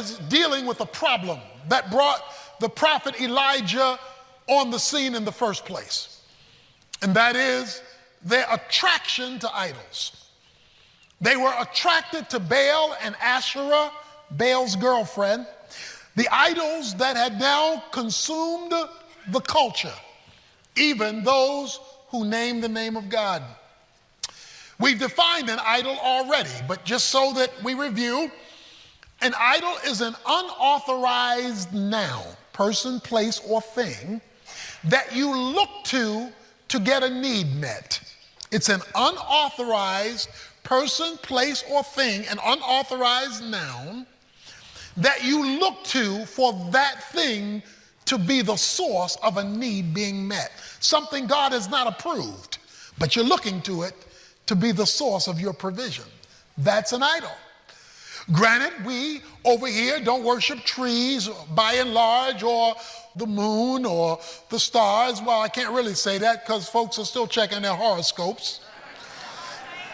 is dealing with a problem that brought the prophet Elijah on the scene in the first place. And that is their attraction to idols. They were attracted to Baal and Asherah, Baal's girlfriend, the idols that had now consumed the culture, even those who named the name of God. We've defined an idol already, but just so that we review, an idol is an unauthorized noun, person, place, or thing that you look to get a need met. It's an unauthorized person, place, or thing, an unauthorized noun that you look to for that thing to be the source of a need being met. Something God has not approved, but you're looking to it to be the source of your provision. That's an idol. Granted, we over here don't worship trees by and large, or the moon, or the stars. Well, I can't really say that because folks are still checking their horoscopes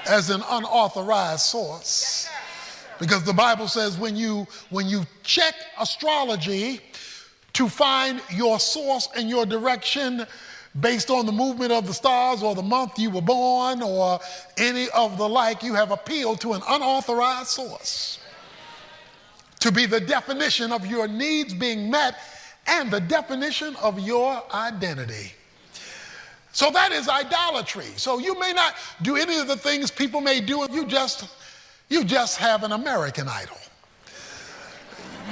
as an unauthorized source. Because the Bible says when you check astrology to find your source and your direction based on the movement of the stars or the month you were born or any of the like, you have appealed to an unauthorized source to be the definition of your needs being met and the definition of your identity. So that is idolatry. So you may not do any of the things people may do. You just have an American idol.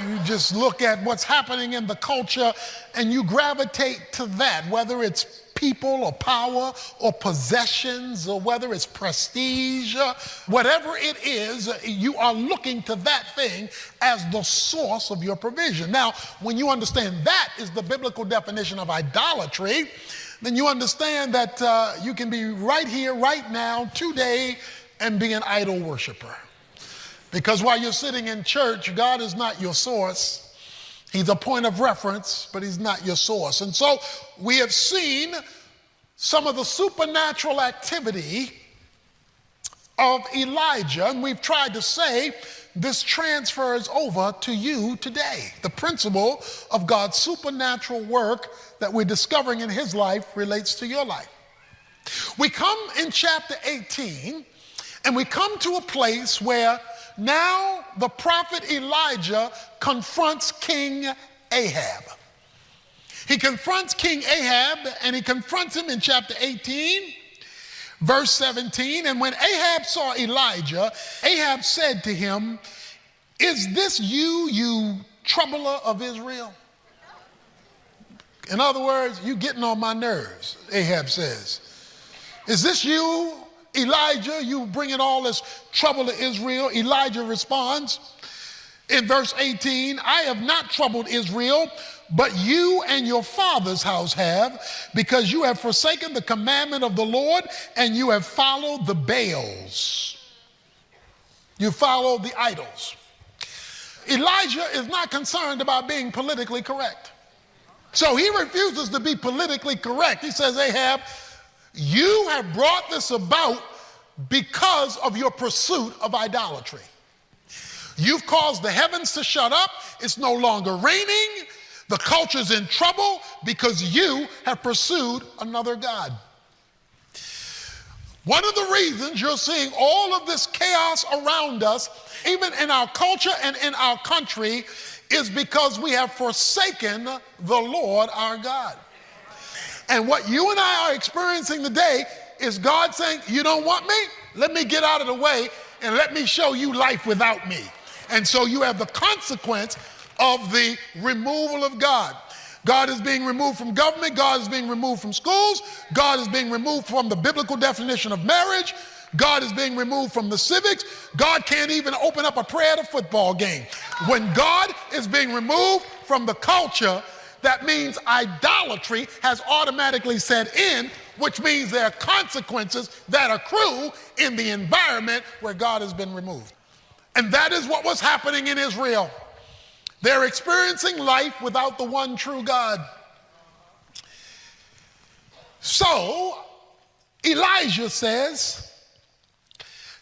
You just look at what's happening in the culture and you gravitate to that, whether it's people or power or possessions or whether it's prestige, whatever it is, you are looking to that thing as the source of your provision. Now, when you understand that is the biblical definition of idolatry, then you understand that you can be right here, right now, today, and be an idol worshiper. Because while you're sitting in church, God is not your source. He's a point of reference, but he's not your source. And so we have seen some of the supernatural activity of Elijah, and we've tried to say this transfers over to you today. The principle of God's supernatural work that we're discovering in his life relates to your life. We come in chapter 18, and we come to a place where now the prophet Elijah confronts King Ahab. He confronts King Ahab, and he confronts him in chapter 18, verse 17. And when Ahab saw Elijah, Ahab said to him, "Is this you, you troubler of Israel?" In other words, you getting on my nerves, Ahab says. "Is this you, Elijah, you bringing all this trouble to Israel?" Elijah responds in verse 18, "I have not troubled Israel, but you and your father's house have, because you have forsaken the commandment of the Lord and you have followed the Baals." You follow the idols. Elijah is not concerned about being politically correct. So he refuses to be politically correct. He says, "Ahab, you have brought this about because of your pursuit of idolatry. You've caused the heavens to shut up. It's no longer raining. The culture's in trouble because you have pursued another god." One of the reasons you're seeing all of this chaos around us, even in our culture and in our country, is because we have forsaken the Lord our God. And what you and I are experiencing today is God saying, "You don't want me? Let me get out of the way and let me show you life without me." And so you have the consequence of the removal of God. God is being removed from government. God is being removed from schools. God is being removed from the biblical definition of marriage. God is being removed from the civics. God can't even open up a prayer at a football game. When God is being removed from the culture, that means idolatry has automatically set in, which means there are consequences that accrue in the environment where God has been removed. And that is what was happening in Israel. They're experiencing life without the one true God. So Elijah says,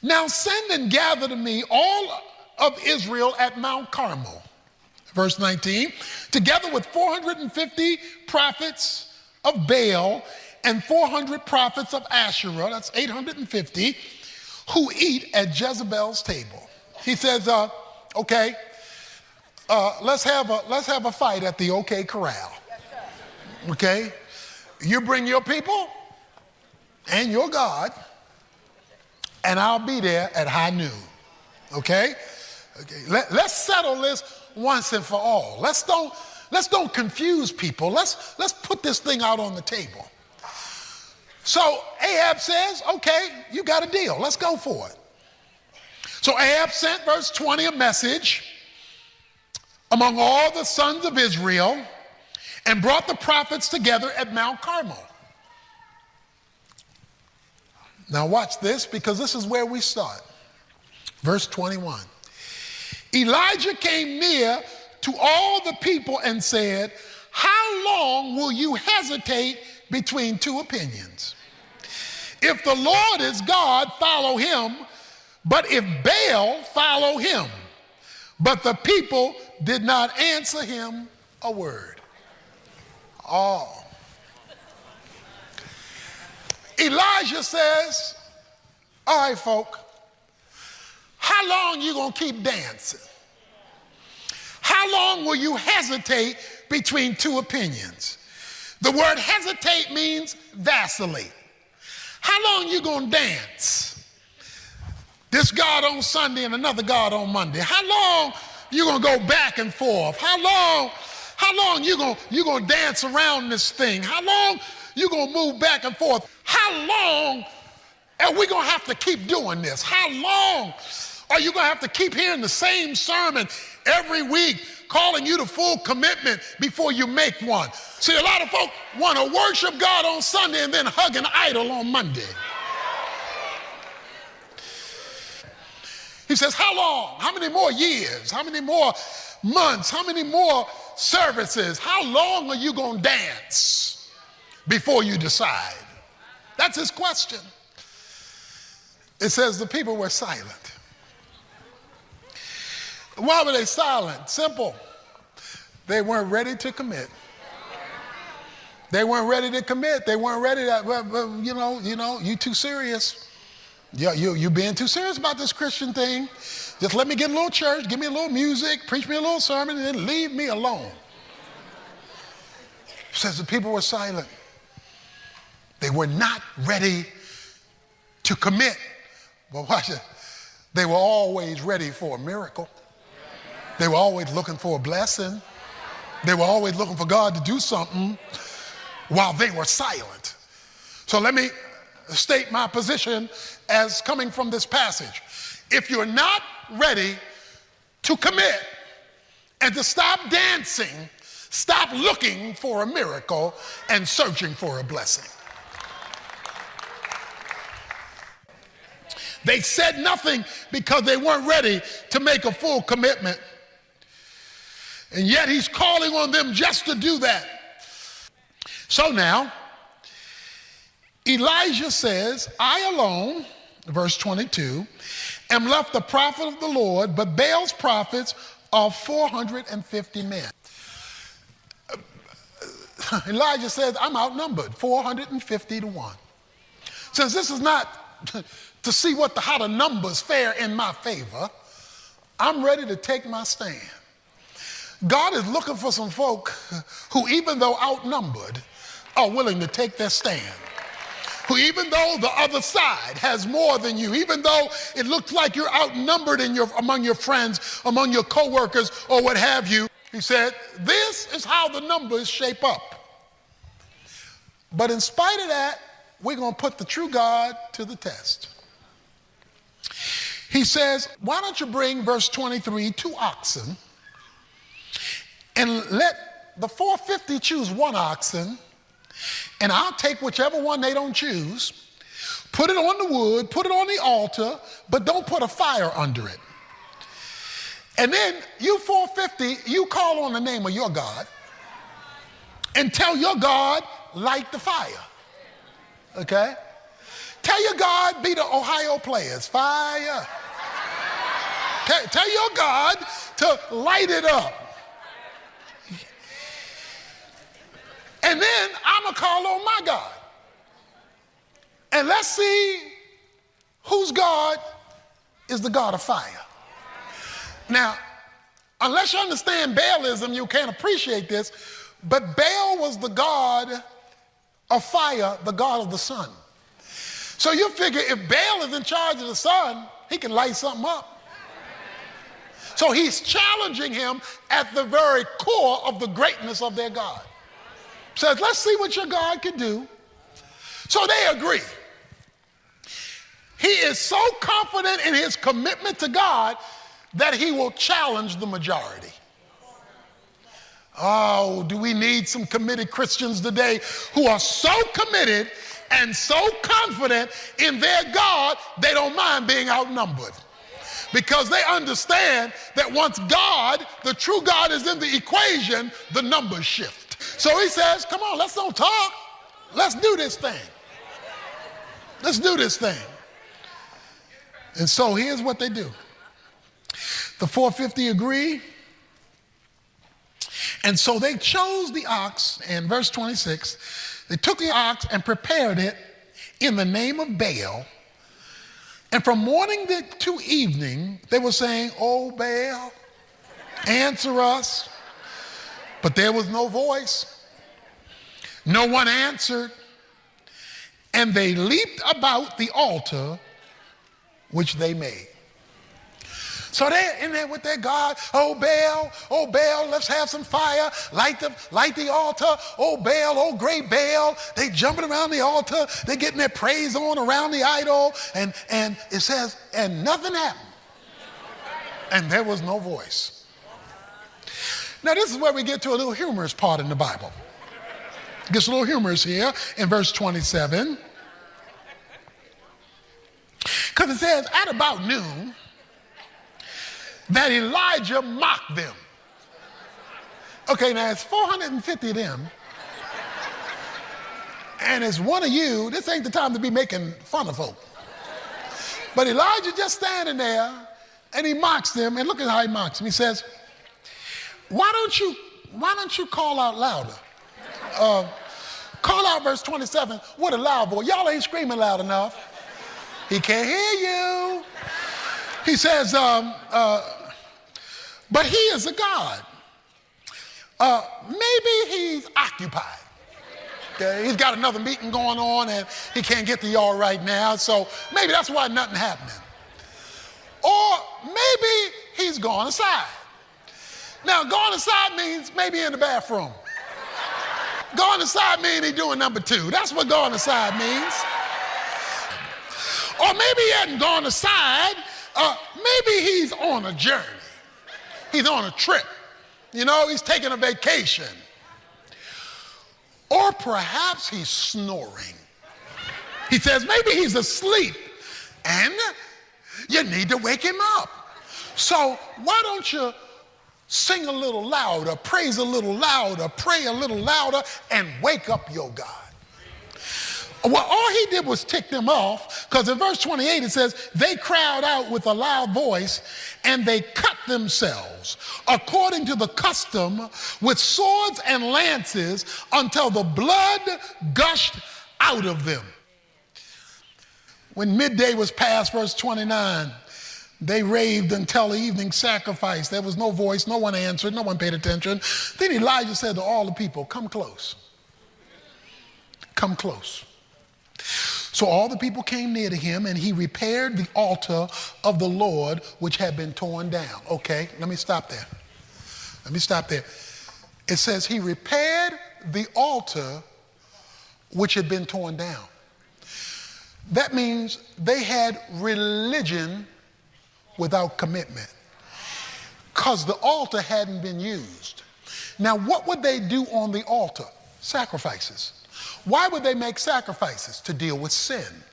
"Now send and gather to me all of Israel at Mount Carmel." Verse 19, together with 450 prophets of Baal and 400 prophets of Asherah, that's 850, who eat at Jezebel's table. He says, okay, let's have a fight at the OK Corral. Okay? You bring your people and your God, and I'll be there at high noon. Okay? Okay. Let's settle this once and for all. Let's don't confuse people. Let's put this thing out on the table. So Ahab says, okay, you got a deal. Let's go for it. So Ahab sent, verse 20, a message among all the sons of Israel and brought the prophets together at Mount Carmel. Now watch this, because this is where we start. Verse 21. Elijah came near to all the people and said, how long will you hesitate between two opinions? If the Lord is God, follow him, but if Baal, follow him. But the people did not answer him a word. Oh. Elijah says, all right, folk, how long you gonna keep dancing? How long will you hesitate between two opinions? The word hesitate means vacillate. How long you gonna dance? This God on Sunday and another God on Monday. How long you gonna go back and forth? How long you gonna dance around this thing? How long you gonna move back and forth? How long are we gonna have to keep doing this? How long are you gonna have to keep hearing the same sermon every week, calling you to full commitment before you make one? See, a lot of folk want to worship God on Sunday and then hug an idol on Monday. He says, how long? How many more years? How many more months? How many more services? How long are you going to dance before you decide? That's his question. It says the people were silent. Why were they silent? Simple. They weren't ready to commit. They weren't ready to commit. They weren't ready to, you too serious. You being too serious about this Christian thing. Just let me get a little church, give me a little music, preach me a little sermon, and then leave me alone. It says the people were silent. They were not ready to commit. But watch it. They were always ready for a miracle. They were always looking for a blessing. They were always looking for God to do something while they were silent. So let me state my position as coming from this passage. If you're not ready to commit and to stop dancing, stop looking for a miracle and searching for a blessing. They said nothing because they weren't ready to make a full commitment. And yet he's calling on them just to do that. So now, Elijah says, I alone, verse 22, am left the prophet of the Lord, but Baal's prophets are 450 men. Elijah says, I'm outnumbered, 450 to 1. Since this is not to see how the numbers fare in my favor, I'm ready to take my stand. God is looking for some folk who, even though outnumbered, are willing to take their stand. Who, even though the other side has more than you, even though it looks like you're outnumbered among your friends, among your coworkers, or what have you, he said, this is how the numbers shape up. But in spite of that, we're going to put the true God to the test. He says, why don't you bring, verse 23, 2 oxen, and let the 450 choose 1 oxen, and I'll take whichever one they don't choose, put it on the wood, put it on the altar, but don't put a fire under it. And then you 450, you call on the name of your God and tell your God, light the fire. Okay? Tell your God, be the Ohio Players, fire. Tell your God to light it up. And then I'm going to call on my God. And let's see whose God is the God of fire. Now, unless you understand Baalism, you can't appreciate this, but Baal was the god of fire, the god of the sun. So you figure if Baal is in charge of the sun, he can light something up. So he's challenging him at the very core of the greatness of their God. Says, let's see what your God can do. So they agree. He is so confident in his commitment to God that he will challenge the majority. Oh, do we need some committed Christians today who are so committed and so confident in their God, they don't mind being outnumbered. Because they understand that once God, the true God, is in the equation, the numbers shift. So he says, come on, let's don't talk. Let's do this thing. Let's do this thing. And so here's what they do. The 450 agree. And so they chose the ox, in verse 26, they took the ox and prepared it in the name of Baal. And from morning to evening, they were saying, "Oh, Baal, answer us." But there was no voice. No one answered. And they leaped about the altar which they made. So they're in there with their God. Oh Baal, let's have some fire. Light the altar. Oh Baal, oh great Baal. They jumping around the altar. They're getting their praise on around the idol. And it says, and nothing happened. And there was no voice. Now this is where we get to a little humorous part in the Bible. It gets a little humorous here in verse 27. Because it says, at about noon, that Elijah mocked them. Okay, now it's 450 of them. And it's one of you. This ain't the time to be making fun of folk. But Elijah just standing there, and he mocks them. And look at how he mocks them. He says, why don't you call out louder? Call out verse 27 with a loud voice. Y'all ain't screaming loud enough. He can't hear you. He says, but he is a God. Maybe he's occupied. Okay? He's got another meeting going on and he can't get to y'all right now, so maybe that's why nothing happening. Or maybe he's gone aside. Now, gone aside means maybe in the bathroom. Gone aside means he's doing number 2. That's what gone aside means. Or maybe he hadn't gone aside. Maybe he's on a journey. He's on a trip. You know, he's taking a vacation. Or perhaps he's snoring. He says maybe he's asleep and you need to wake him up. So why don't you sing a little louder, praise a little louder, pray a little louder, and wake up your God. Well, all he did was tick them off, because in verse 28 it says, they cried out with a loud voice, and they cut themselves according to the custom with swords and lances until the blood gushed out of them. When midday was past, verse 29, they raved until the evening sacrifice. There was no voice, no one answered, no one paid attention. Then Elijah said to all the people, come close. Come close. So all the people came near to him, and he repaired the altar of the Lord, which had been torn down. Okay, let me stop there. It says he repaired the altar which had been torn down. That means they had religion without commitment, because the altar hadn't been used. Now, what would they do on the altar? Sacrifices. Why would they make sacrifices? To deal with sin.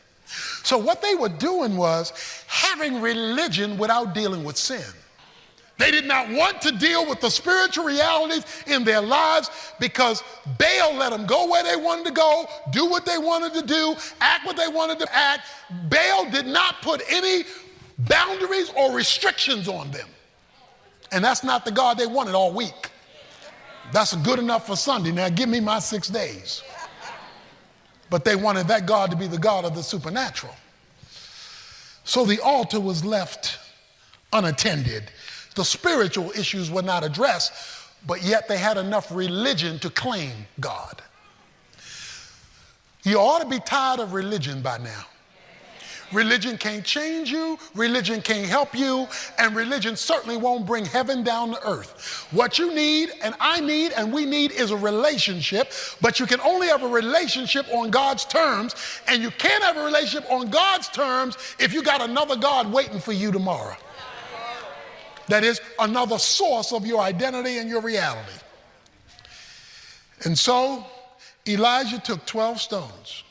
So what they were doing was having religion without dealing with sin. They did not want to deal with the spiritual realities in their lives, because Baal let them go where they wanted to go, do what they wanted to do, act what they wanted to act. Baal did not put any boundaries or restrictions on them. And that's not the God they wanted all week. That's good enough for Sunday. Now give me my 6 days. But they wanted that God to be the God of the supernatural. So the altar was left unattended. The spiritual issues were not addressed, but yet they had enough religion to claim God. You ought to be tired of religion by now. Religion can't change you, religion can't help you, and religion certainly won't bring heaven down to earth. What you need, and I need, and we need is a relationship, but you can only have a relationship on God's terms, and you can't have a relationship on God's terms if you got another God waiting for you tomorrow. That is another source of your identity and your reality. And so Elijah took 12 stones,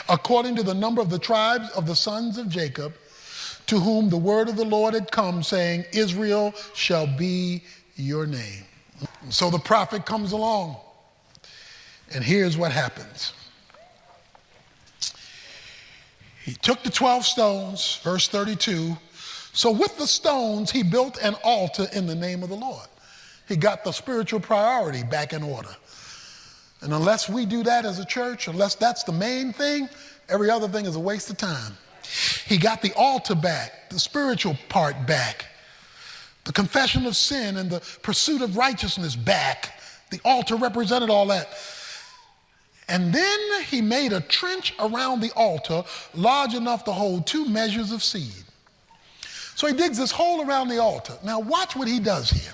according to the number of the tribes of the sons of Jacob, to whom the word of the Lord had come, saying, Israel shall be your name. And so the prophet comes along, and here's what happens. He took the 12 stones, verse 32. So with the stones, he built an altar in the name of the Lord. He got the spiritual priority back in order. And unless we do that as a church, unless that's the main thing, every other thing is a waste of time. He got the altar back, the spiritual part back, the confession of sin and the pursuit of righteousness back. The altar represented all that. And then he made a trench around the altar large enough to hold 2 measures of seed. So he digs this hole around the altar. Now watch what he does here.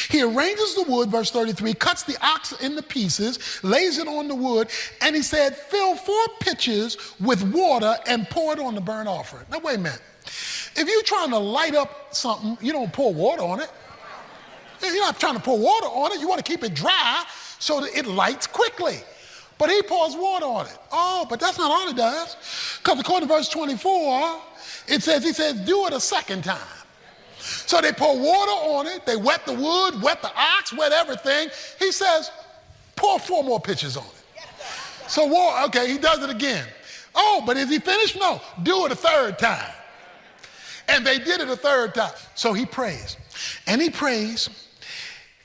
He arranges the wood, verse 33, cuts the ox into pieces, lays it on the wood, and he said, fill 4 pitchers with water and pour it on the burnt offering. Now wait a minute. If you're trying to light up something, you don't pour water on it. You're not trying to pour water on it. You want to keep it dry so that it lights quickly. But he pours water on it. Oh, but that's not all he does. Because according to verse 24, it says, he says, do it a second time. So they pour water on it, they wet the wood, wet the ox, wet everything. He says, pour 4 more pitchers on it. So, okay, he does it again. Oh, but is he finished? No, do it a 3rd time. And they did it a 3rd time. So he prays. And he prays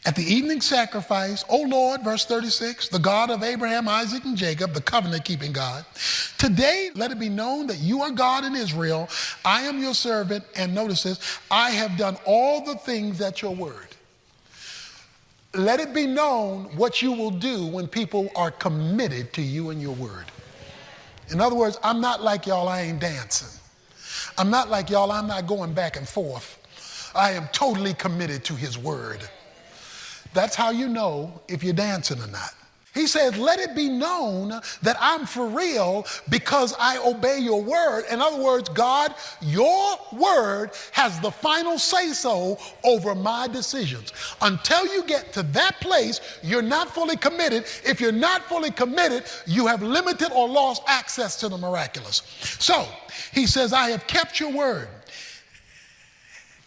at the evening sacrifice, O Lord, verse 36, the God of Abraham, Isaac, and Jacob, the covenant-keeping God, today let it be known that you are God in Israel. I am your servant, and notice this, I have done all the things at your word. Let it be known what you will do when people are committed to you and your word. In other words, I'm not like y'all, I ain't dancing. I'm not like y'all, I'm not going back and forth. I am totally committed to his word. That's how you know if you're dancing or not. He says, let it be known that I'm for real because I obey your word. In other words, God, your word has the final say-so over my decisions. Until you get to that place, you're not fully committed. If you're not fully committed, you have limited or lost access to the miraculous. So he says, I have kept your word.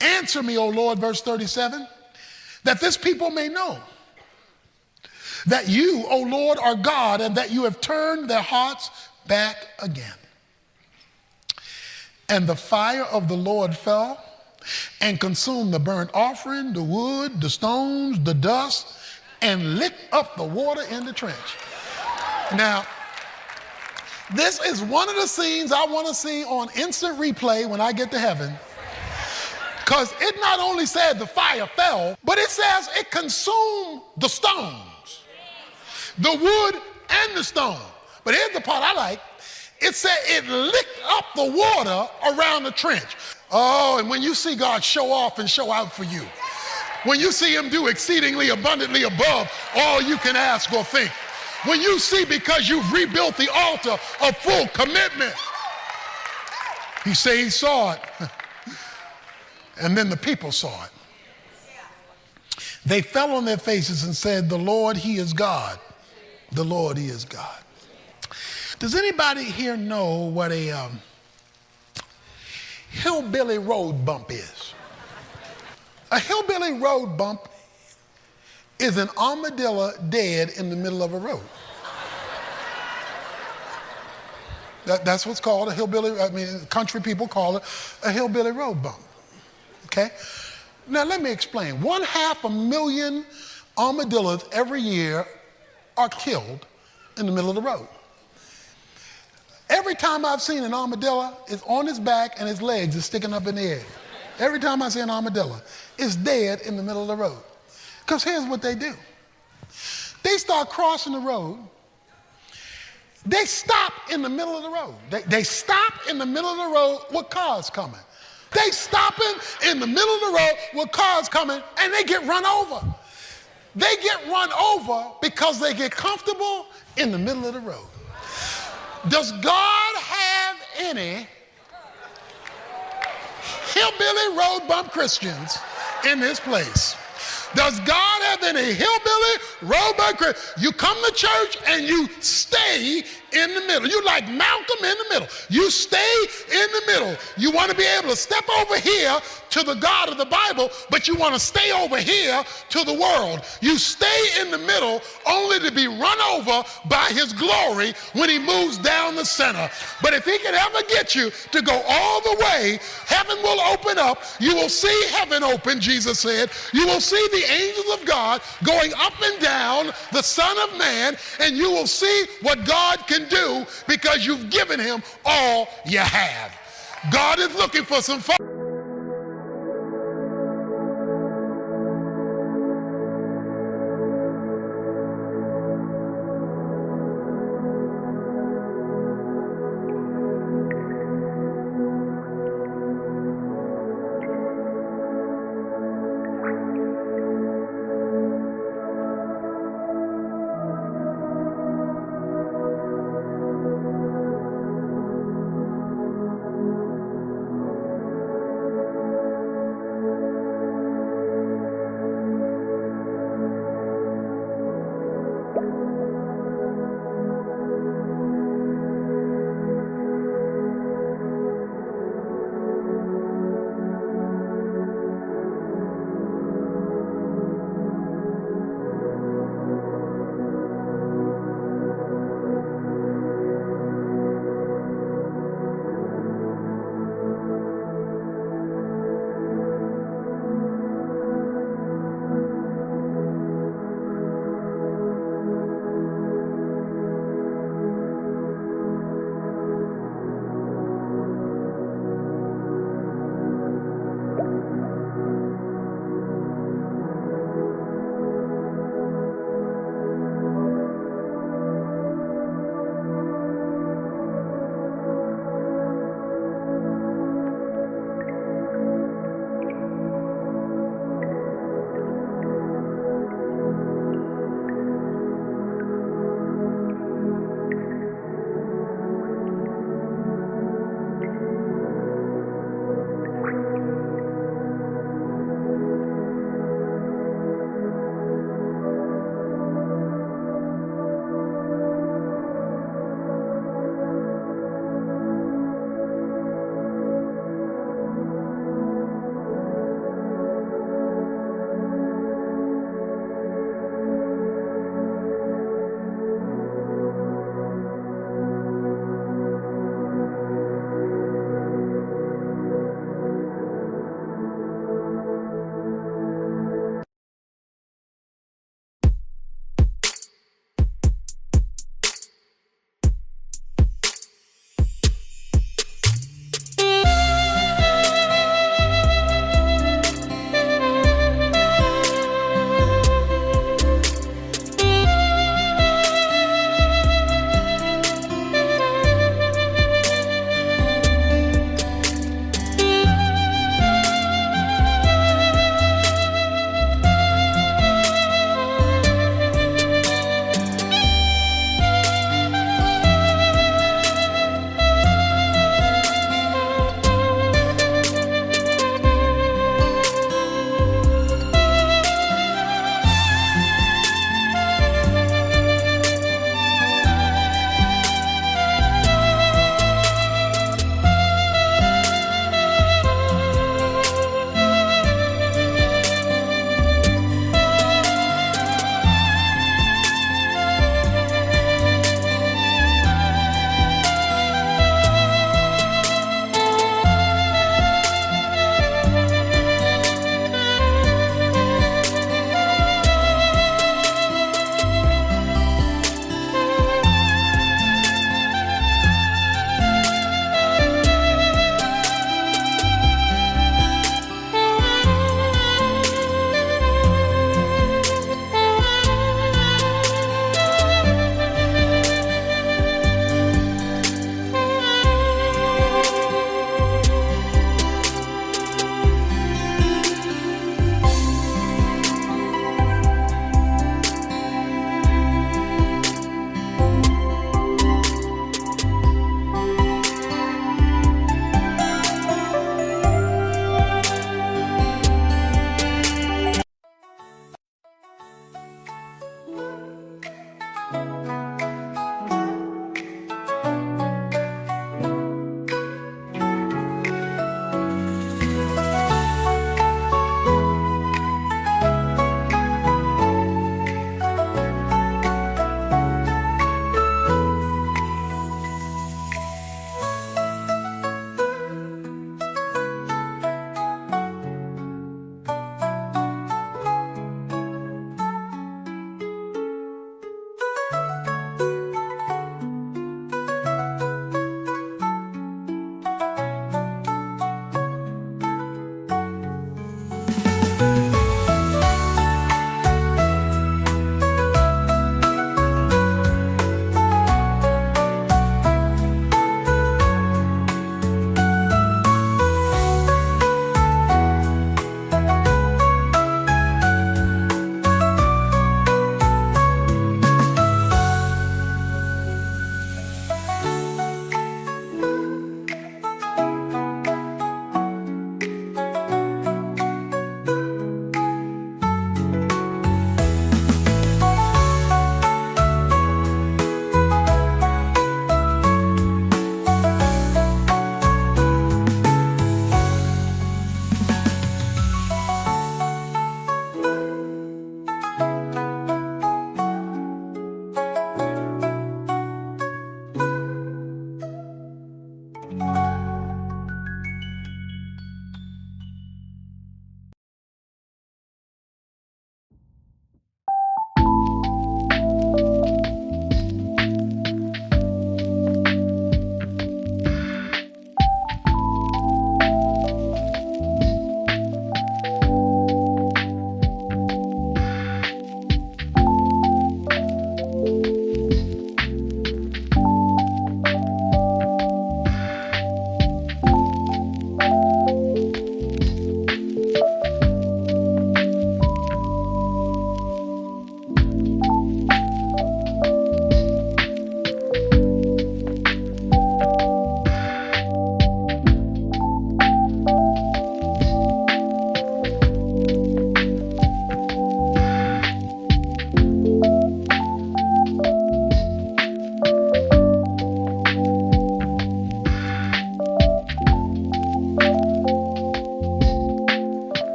Answer me, O Lord, verse 37. That this people may know that you, O Lord, are God, and that you have turned their hearts back again. And the fire of the Lord fell and consumed the burnt offering, the wood, the stones, the dust, and licked up the water in the trench. Now, this is one of the scenes I want to see on instant replay when I get to heaven. Because it not only said the fire fell, but it says it consumed the stones, the wood and the stone. But here's the part I like. It said it licked up the water around the trench. Oh, and when you see God show off and show out for you, when you see him do exceedingly abundantly above all you can ask or think, when you see because you've rebuilt the altar of full commitment, he said he saw it. And then the people saw it. They fell on their faces and said, the Lord, he is God. The Lord, he is God. Does anybody here know what a hillbilly road bump is? A hillbilly road bump is an armadillo dead in the middle of a road. That's what's called a hillbilly, country people call it a hillbilly road bump. Okay? Now let me explain. 500,000 armadillos every year are killed in the middle of the road. Every time I've seen an armadillo, it's on its back and its legs are sticking up in the air. Every time I see an armadillo, it's dead in the middle of the road. Because here's what they do. They start crossing the road. They stop in the middle of the road. They stop in the middle of the road with cars coming. They stopping in the middle of the road with cars coming, and they get run over. They get run over because they get comfortable in the middle of the road. Does God have any hillbilly road bump Christians in this place? Does God have any hillbilly road bump Christians? You come to church and you stay in the middle. You like Malcolm in the middle. You stay in the middle. You want to be able to step over here to the God of the Bible, but you want to stay over here to the world. You stay in the middle only to be run over by his glory when he moves down the center. But if he can ever get you to go all the way, heaven will open up. You will see heaven open, Jesus said. You will see the angels of God going up and down the Son of Man, and you will see what God can do because you've given him all you have. God is looking for some folk